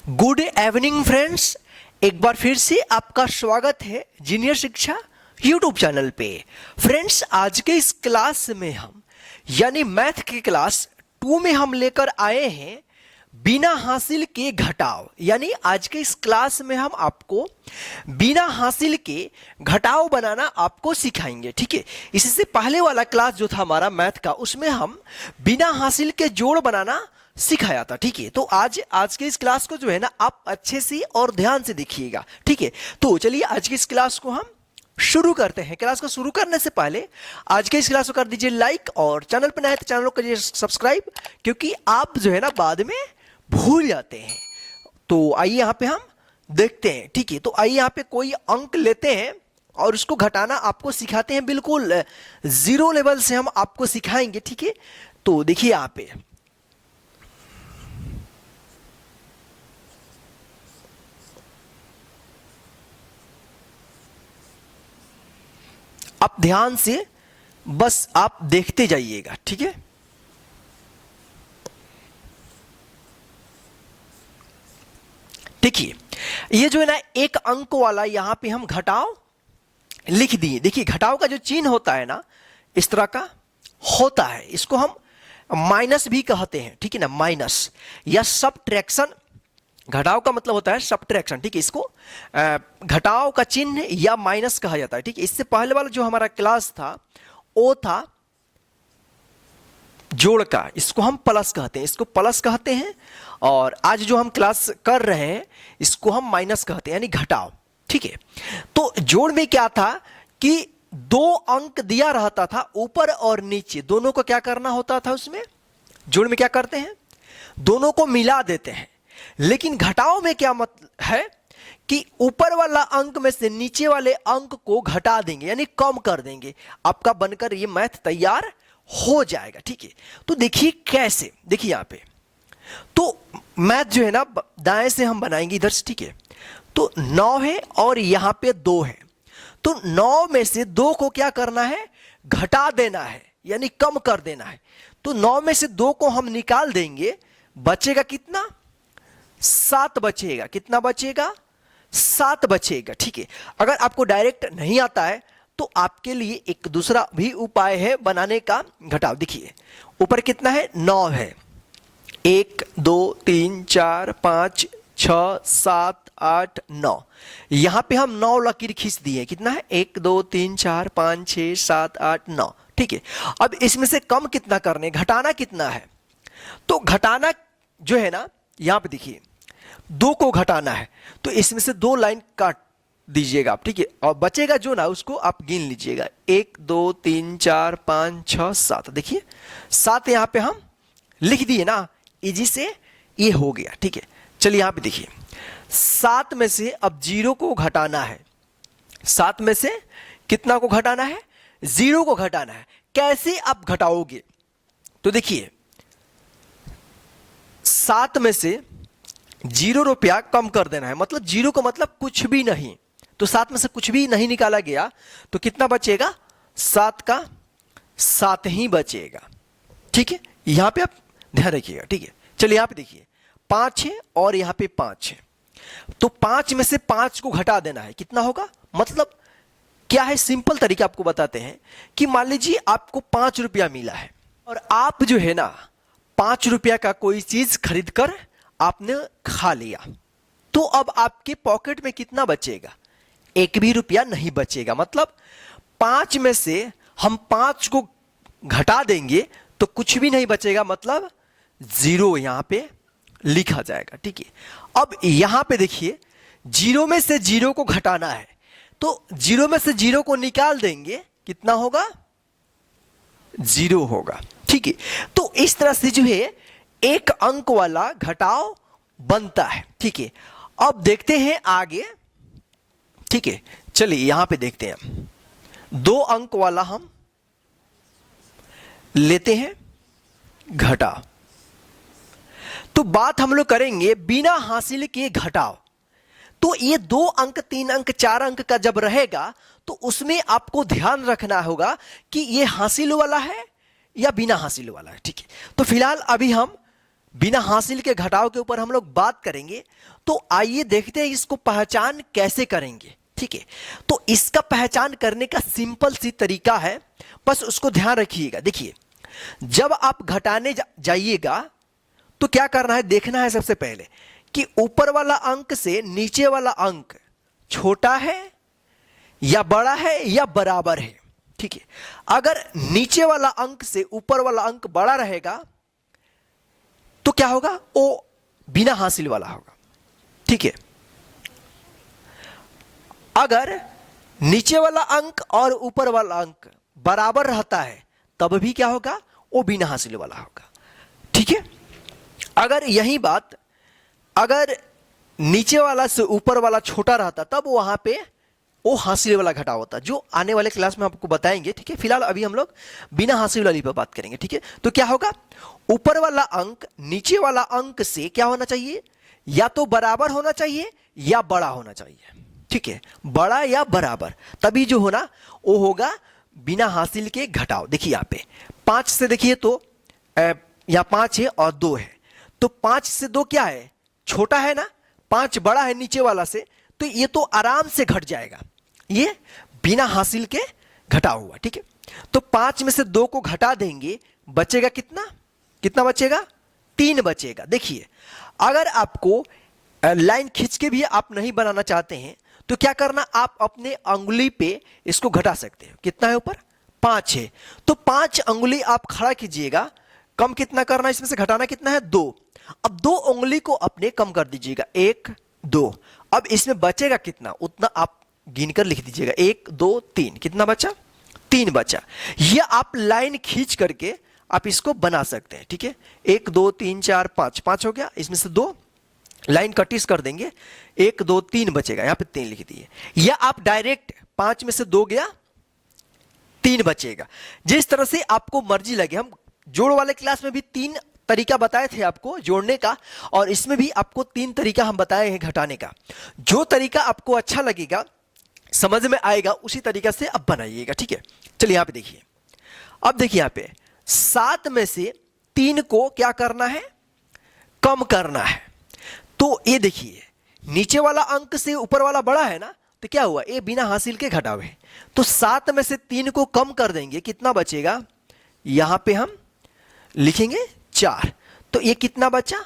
Good evening friends, एक बार फिर से आपका स्वागत है जीनियर शिक्षा यूट्यूब चैनल पे। फ्रेंड्स, आज के इस क्लास में हम यानी मैथ की क्लास 2 में हम लेकर आए हैं बिना हासिल के घटाव। यानी आज के इस क्लास में हम आपको बिना हासिल के घटाव बनाना आपको सिखाएंगे। ठीक है, इससे पहले वाला क्लास जो था हमारा मैथ का, उसमें हम बिना हासिल के जोड़ बनाना सिखाया था। ठीक है, तो आज के इस क्लास को जो है ना आप अच्छे से और ध्यान से देखिएगा। ठीक है, तो चलिए आज की इस क्लास को हम शुरू करते हैं। क्लास को शुरू करने से पहले आज के इस क्लास को कर दीजिए लाइक, और चैनल पर नए हैं तो चैनल को करिए सब्सक्राइब, क्योंकि आप जो है ना बाद में भूल जाते हैं। तो आइए यहाँ पे हम देखते हैं। ठीक है, तो आइए यहाँ पे कोई अंक लेते हैं और उसको घटाना आपको सिखाते हैं। बिल्कुल जीरो लेवल से हम आपको सिखाएंगे। ठीक है, तो देखिए यहाँ पे आप ध्यान से बस आप देखते जाइएगा। ठीक है, देखिए ये जो है ना एक अंक वाला यहां पे हम घटाव लिख दिए। देखिए घटाव का जो चिन्ह होता है ना इस तरह का होता है, इसको हम माइनस भी कहते हैं। ठीक है ना, माइनस या सबट्रैक्शन। घटाव का मतलब होता है सबट्रैक्शन। ठीक है, इसको घटाव का चिन्ह या माइनस कहा जाता है। ठीक है, इससे पहले वाला जो हमारा क्लास था वो था जोड़ का, इसको हम प्लस कहते हैं, इसको प्लस कहते हैं। और आज जो हम क्लास कर रहे हैं इसको हम माइनस कहते हैं, यानी घटाव। ठीक है, तो जोड़ में क्या था कि दो अंक दिया रहता था, ऊपर और नीचे दोनों को क्या करना होता था। उसमें जोड़ में क्या करते हैं, दोनों को मिला देते हैं। लेकिन घटाव में क्या मतलब है कि ऊपर वाला अंक में से नीचे वाले अंक को घटा देंगे, यानी कम कर देंगे। आपका बनकर ये मैथ तैयार हो जाएगा। ठीक है, तो देखिए कैसे, देखिए यहां पे तो मैथ जो है ना दाएं से हम बनाएंगे इधर से। ठीक है, तो 9 है और यहां पे 2 है, तो 9 में से 2 को क्या करना है, घटा देना है, यानी कम कर देना है। तो 9 में से 2 को हम निकाल देंगे, बचेगा कितना, 7 बचेगा। कितना बचेगा, 7 बचेगा। ठीक है, अगर आपको डायरेक्ट नहीं आता है तो आपके लिए एक दूसरा भी उपाय है बनाने का घटाव। देखिए ऊपर कितना है, 9 है, 1 2 3 4 5 6 7 8 9। यहां पे हम 9 लकीर खींच दिए। कितना है, 1 2 3 4 5 6 7 8 9। ठीक है, अब इसमें से कम कितना करने, घटाना कितना है, तो घटाना जो है ना यहां पे देखिए 2 को घटाना है, तो इसमें से 2 लाइन काट दीजिएगा आप। ठीक है, और बचेगा जो ना उसको आप गिन लीजिएगा, 1 2 3 4 5 6 7। देखिए 7 यहां पे हम लिख दिए ना, इजी से ये हो गया। ठीक है, चलिए यहां पे देखिए 7 में से अब 0 को घटाना है। 7 में से कितना को घटाना है, 0 को घटाना है। कैसे आप घटाओगे, तो देखिए 7 में से 0 रुपया कम कर देना है, मतलब 0 का मतलब कुछ भी नहीं। तो 7 में से कुछ भी नहीं निकाला गया तो कितना बचेगा, 7 का 7 ही बचेगा। ठीक है, यहां पे आप ध्यान रखिएगा। ठीक है, चलिए यहां पे देखिए 5 है और यहां पे 5 है, तो 5 में से 5 को घटा देना है। कितना होगा, मतलब क्या है, सिंपल तरीका आपको बताते हैं कि मान लीजिए आपको 5 रुपया मिला है और आप जो है ना 5 रुपया का कोई चीज खरीद कर आपने खा लिया, तो अब आपके पॉकेट में कितना बचेगा, 1 भी रुपया नहीं बचेगा। मतलब 5 में से हम 5 को घटा देंगे तो कुछ भी नहीं बचेगा, मतलब 0 यहां पे लिखा जाएगा। ठीक है, अब यहां पे देखिए 0 में से 0 को घटाना है, तो 0 में से 0 को निकाल देंगे, कितना होगा, 0 होगा। ठीक है, तो इस तरह से जो है एक अंक वाला घटाव बनता है। ठीक है, अब देखते हैं आगे। ठीक है, चलिए यहां पे देखते हैं 2 अंक वाला हम लेते हैं घटाव। तो बात हम लोग करेंगे बिना हासिल के घटाव। तो ये 2 अंक 3 अंक 4 अंक का जब रहेगा तो उसमें आपको ध्यान रखना होगा कि ये हासिल वाला है या बिना हासिल वाला है। ठीक है, तो फिलहाल अभी हम बिना हासिल के घटाव के ऊपर हम लोग बात करेंगे। तो आइए देखते हैं इसको पहचान कैसे करेंगे। ठीक है, तो इसका पहचान करने का सिंपल सी तरीका है, बस उसको ध्यान रखिएगा। देखिए, जब आप घटाने जाइएगा तो क्या करना है, देखना है सबसे पहले कि ऊपर वाला अंक से नीचे वाला अंक छोटा है या बड़ा है या बराबर है। ठीक है, अगर नीचे वाला अंक से ऊपर वाला अंक बड़ा रहेगा तो क्या होगा, वो बिना हासिल वाला होगा। ठीक है, अगर नीचे वाला अंक और ऊपर वाला अंक बराबर रहता है तब भी क्या होगा, वो बिना हासिल वाला होगा। ठीक है, अगर यही बात अगर नीचे वाला से ऊपर वाला छोटा रहता तब वहां पे वो हासिल वाला घटाव होता, जो आने वाले क्लास में आपको बताएंगे। ठीक है, फिलहाल अभी हम लोग बिना हासिल वाली पर बात करेंगे। ठीक है, तो क्या होगा, ऊपर वाला अंक नीचे वाला अंक से क्या होना चाहिए, या तो बराबर होना चाहिए या बड़ा होना चाहिए। ठीक है, बड़ा या बराबर, तभी जो होना वो होगा बिना हासिल के घटाव। देखिए यहाँ पे 5 से देखिए तो या 5 है और 2 है, तो 5 से 2 क्या है, छोटा है ना, 5 बड़ा है नीचे वाला से, तो ये तो आराम से घट जाएगा, ये बिना हासिल के घटा हुआ। ठीक है, तो 5 में से 2 को घटा देंगे, बचेगा कितना, कितना बचेगा, 3 बचेगा। देखिए, अगर आपको लाइन खींच के भी आप नहीं बनाना चाहते हैं तो क्या करना, आप अपने अंगुली पे इसको घटा सकते हो। कितना है ऊपर, 5 है, तो 5 अंगुली आप खड़ा कीजिएगा, कम कितना करना, इसमें से घटाना कितना है, 2। अब 2 उंगली को अपने कम कर दीजिएगा, 1 2। अब इसमें बचेगा कितना, उतना आप गिनकर लिख दीजिएगा, 1 2 3, कितना बचा, 3 बचा। ये आप लाइन खींच करके आप इसको बना सकते हैं। ठीक है, 1 2 3 4 5, 5 हो गया, इसमें से 2 लाइन कटिस कर देंगे, 1 2 3 बचेगा, यहां पे 3 लिख दिए। या आप डायरेक्ट 5 में से 2 गया, 3 बचेगा, जिस तरह से आपको मर्जी लगे। हम जोड़ वाले क्लास में भी 3 तरीका बताए थे आपको जोड़ने का, और इसमें भी आपको 3 तरीका हम बताए हैं घटाने का। जो तरीका आपको अच्छा लगेगा, समझ में आएगा, उसी तरीका से अब बनाइएगा। ठीक है, चलिए यहां पे देखिए, अब देखिए यहां पे 7 में से 3 को क्या करना है, कम करना है। तो ये देखिए, नीचे वाला अंक से ऊपर वाला बड़ा है ना, तो क्या हुआ, ये बिना हासिल के घटाव है। तो 7 में से 3 को कम कर देंगे, कितना बचेगा, यहां पे हम लिखेंगे 4, तो ये कितना बचा,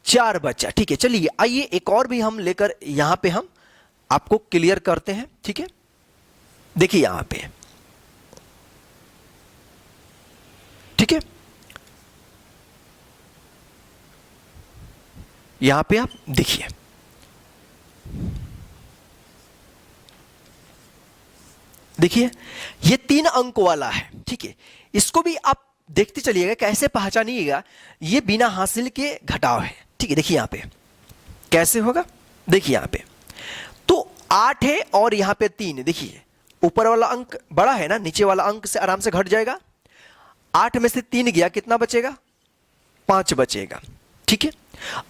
4 बचा। ठीक है, चलिए आइए एक और भी हम लेकर यहां पे हम आपको क्लियर करते हैं। ठीक है, देखिए यहां पे, ठीक है, यहां पे आप देखिए, देखिए ये 3 अंक वाला है। ठीक है, इसको भी आप देखते चलिएगा, कैसे पहचानिएगा ये बिना हासिल के घटाव है। ठीक है, देखिए यहां पे कैसे होगा, देखिए यहां पे तो 8 है और यहां पे 3 है। देखिए ऊपर वाला अंक बड़ा है ना, नीचे वाला अंक से आराम से घट जाएगा। 8 में से 3 गया, कितना बचेगा, 5 बचेगा। ठीक है,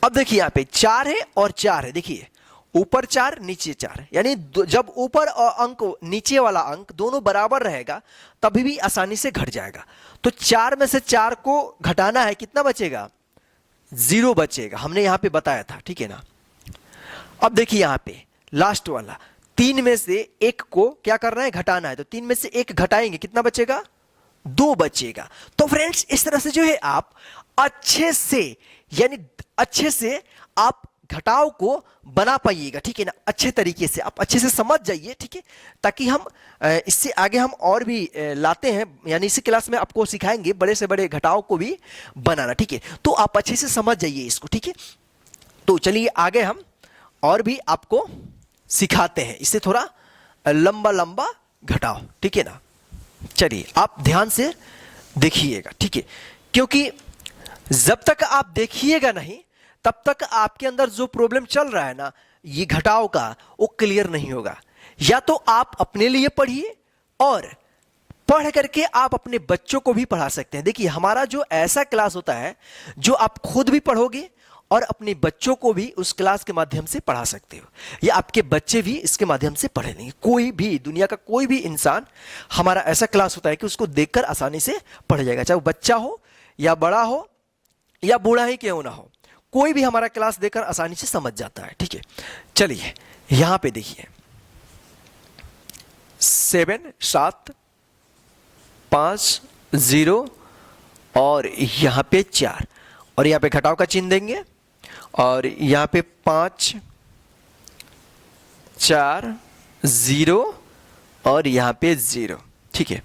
अब देखिए यहां पे 4 है और 4 है, देखिए ऊपर 4 नीचे 4, यानी जब ऊपर और अंक नीचे वाला अंक दोनों बराबर रहेगा तभी भी आसानी से घट जाएगा। तो 4 में से 4 को घटाना है, कितना बचेगा, 0 बचेगा, हमने यहां पे बताया था। ठीक है ना, अब देखिए यहां पे लास्ट वाला 3 में से 1 को क्या करना है, घटाना है, तो 3 में से 1 घटाएंगे, कितना बचेगा, 2 बचेगा। तो फ्रेंड्स इस तरह से जो है आप अच्छे से, यानी अच्छे से आप घटाव को बना पाइएगा। ठीक है ना, अच्छे तरीके से आप अच्छे से समझ जाइए। ठीक है, ताकि हम इससे आगे हम और भी लाते हैं, यानी इसी क्लास में आपको सिखाएंगे बड़े से बड़े घटाव को भी बनाना। ठीक है, तो आप अच्छे से समझ जाइए इसको। ठीक है, तो चलिए आगे हम और भी आपको सिखाते हैं, इससे थोड़ा लंबा लंबा घटाव। ठीक है ना, चलिए आप ध्यान से देखिएगा। ठीक है, क्योंकि जब तक आप देखिएगा नहीं तब तक आपके अंदर जो प्रॉब्लम चल रहा है ना, ये घटाव का, वो क्लियर नहीं होगा। या तो आप अपने लिए पढ़िए और पढ़ करके आप अपने बच्चों को भी पढ़ा सकते हैं। देखिए हमारा जो ऐसा क्लास होता है जो आप खुद भी पढ़ोगे और अपने बच्चों को भी उस क्लास के माध्यम से पढ़ा सकते हो, या आपके बच्चे भी इसके माध्यम से पढ़ लेंगे। कोई भी दुनिया का कोई भी इंसान, हमारा ऐसा क्लास होता है कि उसको देखकर आसानी से पढ़ जाएगा, चाहे वो बच्चा हो या बड़ा हो या बूढ़ा ही क्यों ना हो, कोई भी हमारा क्लास देकर आसानी से समझ जाता है। ठीक है, चलिए यहां पे देखिए 7 7 5 0 और यहां पे 4 और यहां पे घटाव का चिन्ह देंगे और यहां पे 5 4 0 और यहां पे 0। ठीक है,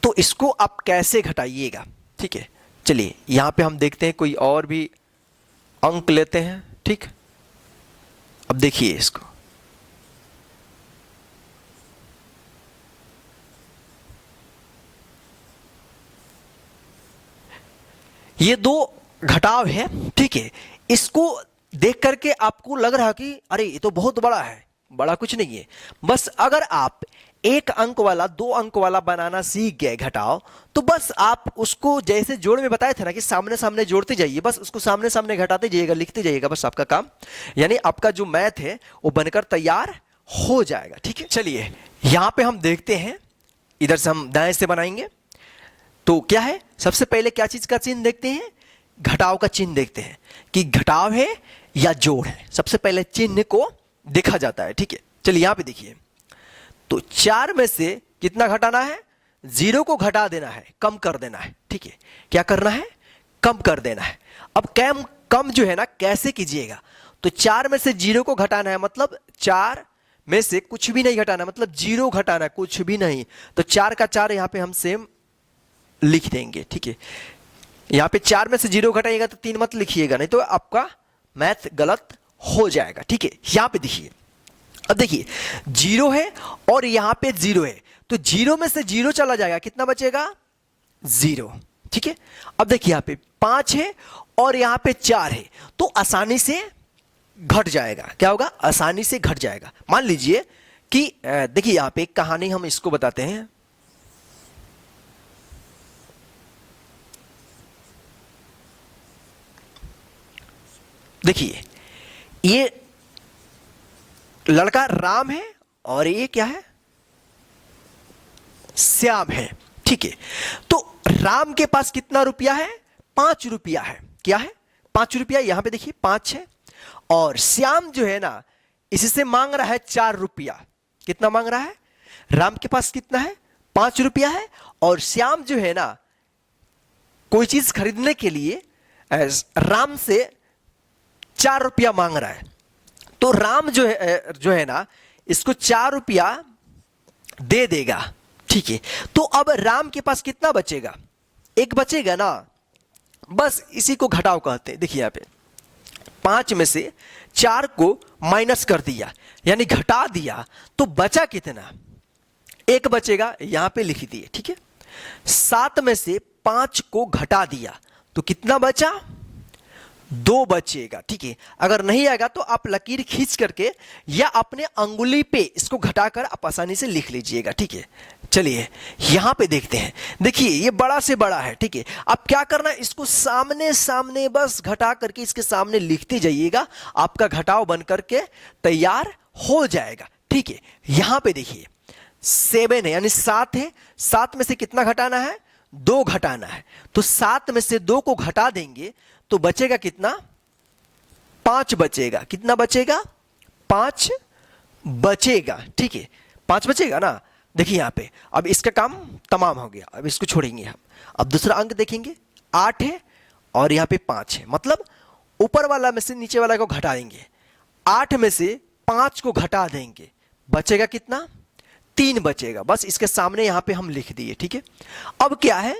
तो इसको आप कैसे घटाइएगा। ठीक है, चलिए यहां पे हम देखते हैं कोई और भी अंक लेते हैं। ठीक, अब देखिए इसको, ये 2 घटाव है। ठीक है, इसको देख करके आपको लग रहा कि अरे ये तो बहुत बड़ा है, बड़ा कुछ नहीं है। बस अगर आप 1 अंक वाला 2 अंक वाला बनाना सीख गए घटाव, तो बस आप उसको जैसे जोड़ में बताए थे ना कि सामने सामने जोड़ते जाइए, बस उसको सामने सामने घटाते जाइएगा, लिखते जाइएगा, बस आपका काम, यानी आपका जो मैथ है वो बनकर तैयार हो जाएगा। ठीक है, चलिए यहां पे हम देखते हैं, इधर से हम दाएं से बनाएंगे। तो क्या है, सबसे पहले क्या चीज का चिन्ह देखते हैं, घटाव का चिन्ह देखते हैं कि घटाव है या जोड़ है। सबसे पहले चिन्ह को देखा जाता है। ठीक है, चलिए यहां पे देखिए, तो 4 में से कितना घटाना है, 0 को घटा देना है, कम कर देना है। ठीक है, क्या करना है, कम कर देना है। अब कम जो है ना कैसे कीजिएगा, तो 4 में से 0 को घटाना है, मतलब 4 में से कुछ भी नहीं घटाना, मतलब 0 घटाना है, कुछ भी नहीं। तो 4 का 4 यहां पे हम सेम लिख देंगे। ठीक है, यहां पे 4 में से 0 घटाइएगा तो 3 मत लिखिएगा, नहीं तो आपका मैथ गलत हो जाएगा। ठीक है, यहां पे देखिए, अब देखिए 0 है और यहां पे 0 है, तो 0 में से 0 चला जाएगा, कितना बचेगा, 0। ठीक है, अब देखिए यहां पे 5 है और यहां पे 4 है, तो आसानी से घट जाएगा। क्या होगा, आसानी से घट जाएगा। मान लीजिए कि देखिए यहां पे एक कहानी हम इसको बताते हैं। देखिए ये लड़का राम है और ये क्या है, श्याम है। ठीक है, तो राम के पास कितना रुपया है, 5 रुपया है। क्या है, 5 रुपया, यहां पे देखिए 5 है, और श्याम जो है ना इससे मांग रहा है 4 रुपया। कितना मांग रहा है, राम के पास कितना है, 5 रुपया है, और श्याम जो है ना कोई चीज खरीदने के लिए राम से 4 रुपया मांग रहा है। तो राम जो है ना इसको 4 रुपया दे देगा। ठीक है, तो अब राम के पास कितना बचेगा, 1 बचेगा ना, बस इसी को घटाव कहते हैं। देखिए यहां पे 5 में से 4 को माइनस कर दिया, यानी घटा दिया, तो बचा कितना, 1 बचेगा, यहां पे लिख दिए। ठीक है, 7 में से 5 को घटा दिया तो कितना बचा, 2 बचेगा। ठीक है, अगर नहीं आएगा तो आप लकीर खींच करके या अपने अंगुली पे इसको घटाकर आप आसानी से लिख लीजिएगा। ठीक है, चलिए यहां पे देखते हैं। देखिए ये बड़ा से बड़ा है। ठीक है, अब क्या करना है, इसको सामने सामने बस घटा करके इसके सामने लिखते जाइएगा, आपका घटाव बन करके तैयार हो जाएगा। ठीक है, यहां पे देखिए 7 है यानी 7 है, 7 में से कितना घटाना है, 2 घटाना है, तो 7 में से 2 को घटा देंगे तो बचेगा कितना, 5 बचेगा। कितना बचेगा, 5 बचेगा। ठीक है, 5 बचेगा ना। देखिए यहां पे अब इसका काम तमाम हो गया, अब इसको छोड़ेंगे हम। अब दूसरा अंक देखेंगे, 8 है और यहां पे 5 है, मतलब ऊपर वाला में से नीचे वाला को घटाएंगे, 8 में से 5 को घटा देंगे, बचेगा कितना, 3 बचेगा। बस इसके सामने यहां पे हम लिख दिए। ठीक है, अब क्या है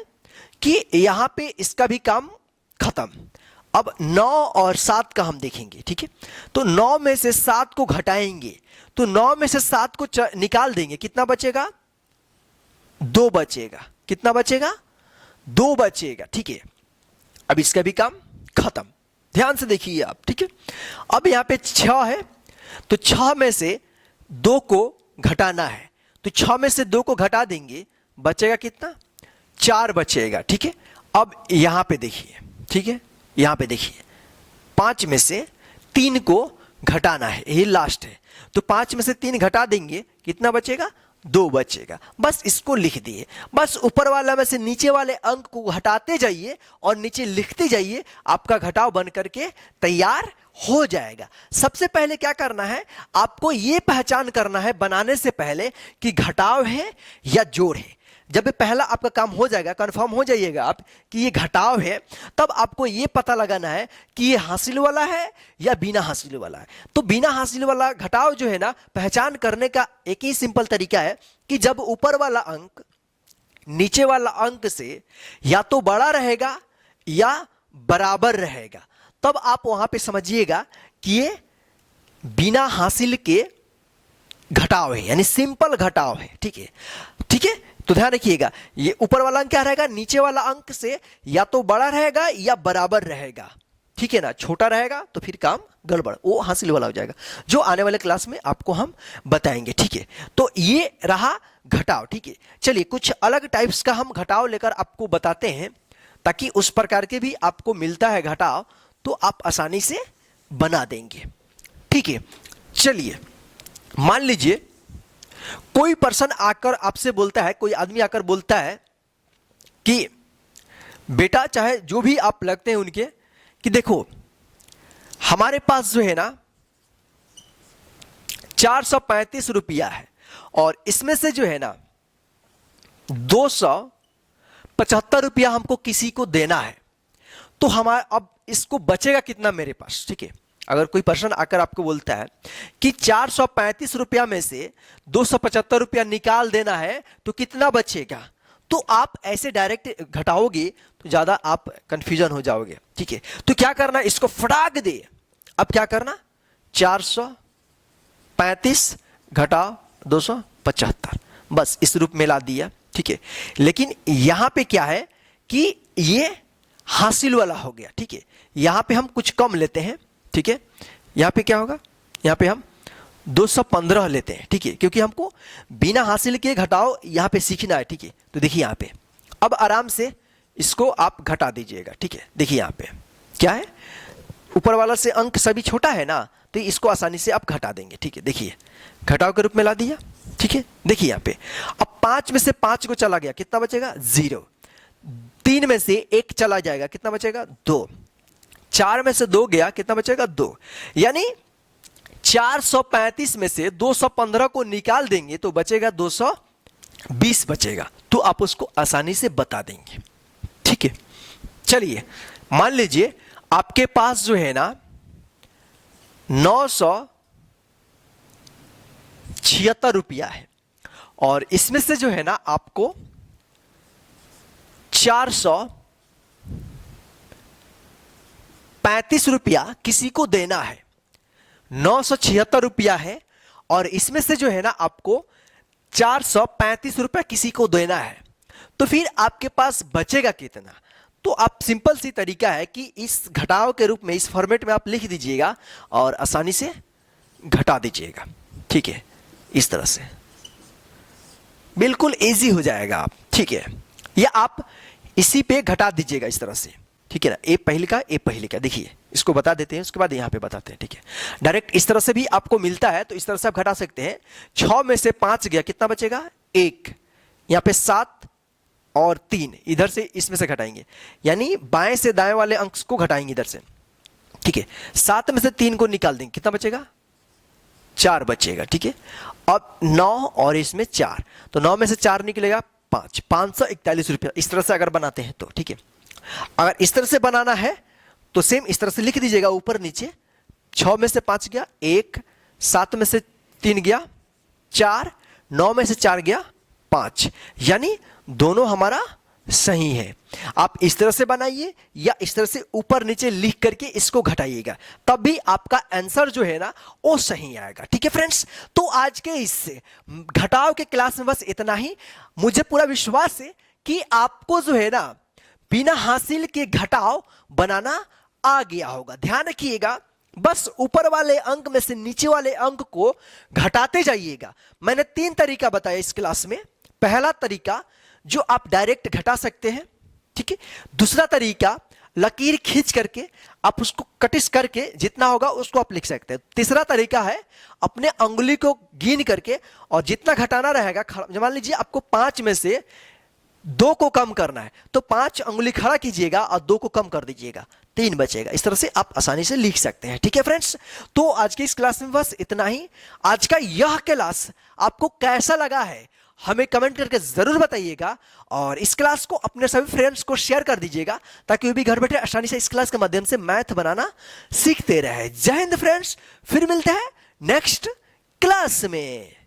कि यहां पे इसका भी काम खत्म। अब 9 और 7 का हम देखेंगे। ठीक है, तो 9 में से 7 को घटाएंगे तो 9 में से 7 को निकाल देंगे, कितना बचेगा, 2 बचेगा। कितना बचेगा, 2 बचेगा। ठीक है, अब इसका भी काम खत्म। ध्यान से देखिए आप। ठीक है, अब यहां पे 6 है, तो 6 में से 2 को घटाना है, तो 6 में से 2 को घटा देंगे, बचेगा कितना, 4 बचेगा। ठीक है, अब यहां पे देखिए। ठीक है, यहां पे देखिए 5 में से 3 को घटाना है, यही लास्ट है, तो 5 में से 3 घटा देंगे, कितना बचेगा, 2 बचेगा। बस इसको लिख दिए। बस ऊपर वाला में से नीचे वाले अंक को हटाते जाइए और नीचे लिखते जाइए, आपका घटाव बन करके तैयार हो जाएगा। सबसे पहले क्या करना है, आपको यह पहचान करना है बनाने से पहले कि घटाव है या जोड़ है। जब पहला आपका काम हो जाएगा, कंफर्म हो जाइएगा आप कि ये घटाव है, तब आपको ये पता लगाना है कि ये हासिल वाला है या बिना हासिल वाला है। तो बिना हासिल वाला घटाव जो है ना, पहचान करने का एक ही सिंपल तरीका है कि जब ऊपर वाला अंक नीचे वाला अंक से या तो बड़ा रहेगा या बराबर रहेगा, तब आप वहां पे समझिएगा कि ये बिना हासिल के घटाव है, यानी सिंपल घटाव है। ठीक है, ठीक है। तो ध्यान रखिएगा, ये ऊपर वाला अंक क्या रहेगा, नीचे वाला अंक से या तो बड़ा रहेगा या बराबर रहेगा। ठीक है ना, छोटा रहेगा तो फिर काम गड़बड़, वो हासिल वाला हो जाएगा, जो आने वाले क्लास में आपको हम बताएंगे। ठीक है, तो ये रहा घटाव। ठीक है, चलिए कुछ अलग टाइप्स का हम घटाव लेकर आपको बताते हैं, ताकि उस प्रकार के भी आपको मिलता है घटाव तो आप आसानी से बना देंगे। ठीक है, चलिए मान लीजिए कोई पर्सन आकर आपसे बोलता है, कोई आदमी आकर बोलता है कि बेटा, चाहे जो भी आप लगते हैं उनके, कि देखो हमारे पास जो है ना 435 रुपया है और इसमें से जो है ना 275 रुपया हमको किसी को देना है, तो हमारा अब इसको बचेगा कितना मेरे पास। ठीक है, अगर कोई पर्सन आकर आपको बोलता है कि 435 रुपया में से 275 रुपया निकाल देना है तो कितना बचेगा, तो आप ऐसे डायरेक्ट घटाओगे तो ज्यादा आप कंफ्यूजन हो जाओगे। ठीक है, तो क्या करना, इसको फटाक दे। अब क्या करना, 435 घटाओ 275, बस इस रूप में ला दिया। ठीक है, लेकिन यहां पे क्या है कि ये हासिल वाला हो गया। ठीक है, यहां पे हम कुछ कम लेते हैं। ठीक है, यहां पे क्या होगा, यहां पे हम 215 लेते हैं। ठीक है, क्योंकि हमको बिना हासिल के घटाओ यहां पे सीखना है। ठीक है, तो देखिए यहां पे अब आराम से इसको आप घटा दीजिएगा। ठीक है, देखिए यहां पे क्या है, ऊपर वाला से अंक सभी छोटा है ना, तो इसको आसानी से आप घटा देंगे। ठीक है, देखिए घटाव के रूप में ला दिया। ठीक है, देखिए यहां पे अब 5 में से 5 को चला गया, कितना बचेगा, 0। 3 में से 1 चला जाएगा, कितना बचेगा, 2। 4 में से 2 गया, कितना बचेगा, 2। यानी 435 में से 215 को निकाल देंगे तो बचेगा 220 बचेगा, तो आप उसको आसानी से बता देंगे। ठीक है, चलिए मान लीजिए आपके पास जो है ना 976 रुपया है और इसमें से जो है ना आपको 435 रुपया किसी को देना है। 976 रुपया है और इसमें से जो है ना आपको 435 रुपया किसी को देना है, तो फिर आपके पास बचेगा कितना। तो आप सिंपल सी तरीका है कि इस घटाव के रूप में, इस फॉर्मेट में आप लिख दीजिएगा और आसानी से घटा दीजिएगा। ठीक है, इस तरह से बिल्कुल इजी हो जाएगा आप। ठीक है, या आप इसी पे घटा दीजिएगा इस तरह से। ठीक है ना, ए पहले का ए पहले का, देखिए इसको बता देते हैं, उसके बाद यहां पे बताते हैं। ठीक है, डायरेक्ट इस तरह से भी आपको मिलता है तो इस तरह से आप घटा सकते हैं। 6 में से 5 गया, कितना बचेगा, 1। यहां पे 7 और 3 इधर से इसमें से घटाएंगे, यानी बाएं से दाएं वाले अंक को घटाएंगे इधर से। ठीक है, 7 में से 3 को निकाल देंगे, कितना बचेगा, 4 बचेगा। ठीक है, अब 9 और इसमें 4, तो 9 में से 4 निकलेगा 5, 541 रुपया। इस तरह से अगर बनाते हैं तो ठीक है, अगर इस तरह से बनाना है तो सेम इस तरह से लिख दीजिएगा ऊपर नीचे। 6 में से 5 गया 1, 7 में से 3 गया 4, 9 में से 4 गया 5, यानी दोनों हमारा सही है। आप इस तरह से बनाइए या इस तरह से ऊपर नीचे लिख करके इसको घटाइएगा, तब भी आपका आंसर जो है ना वो सही आएगा। ठीक है फ्रेंड्स, तो आज के इस घटाव के क्लास में बस इतना ही। मुझे पूरा विश्वास है कि आपको जो है ना बिना हासिल के घटाव बनाना आ गया होगा। ध्यान रखिएगा, बस ऊपर वाले अंक में से नीचे वाले अंक को घटाते जाइएगा। मैंने 3 तरीका बताया इस क्लास में। पहला तरीका जो आप डायरेक्ट घटा सकते हैं, ठीक है। दूसरा तरीका लकीर खींच करके आप उसको कटिस करके जितना होगा उसको आप लिख सकते हैं। तीसरा तरीका है अपने अंगुली को गिन करके और जितना घटाना रहेगा, मान लीजिए आपको 5 में से 2 को कम करना है तो 5 अंगुली खड़ा कीजिएगा और 2 को कम कर दीजिएगा, 3 बचेगा। इस तरह से आप आसानी से लिख सकते हैं। ठीक है फ्रेंड्स, तो आज की इस क्लास में बस इतना ही। आज का यह क्लास आपको कैसा लगा है हमें कमेंट करके जरूर बताइएगा और इस क्लास को अपने सभी फ्रेंड्स को शेयर कर दीजिएगा ताकि वो भी घर बैठे आसानी से इस क्लास के माध्यम से मैथ बनाना सीखते रहे। जय हिंद फ्रेंड्स, फिर मिलते हैं नेक्स्ट क्लास में।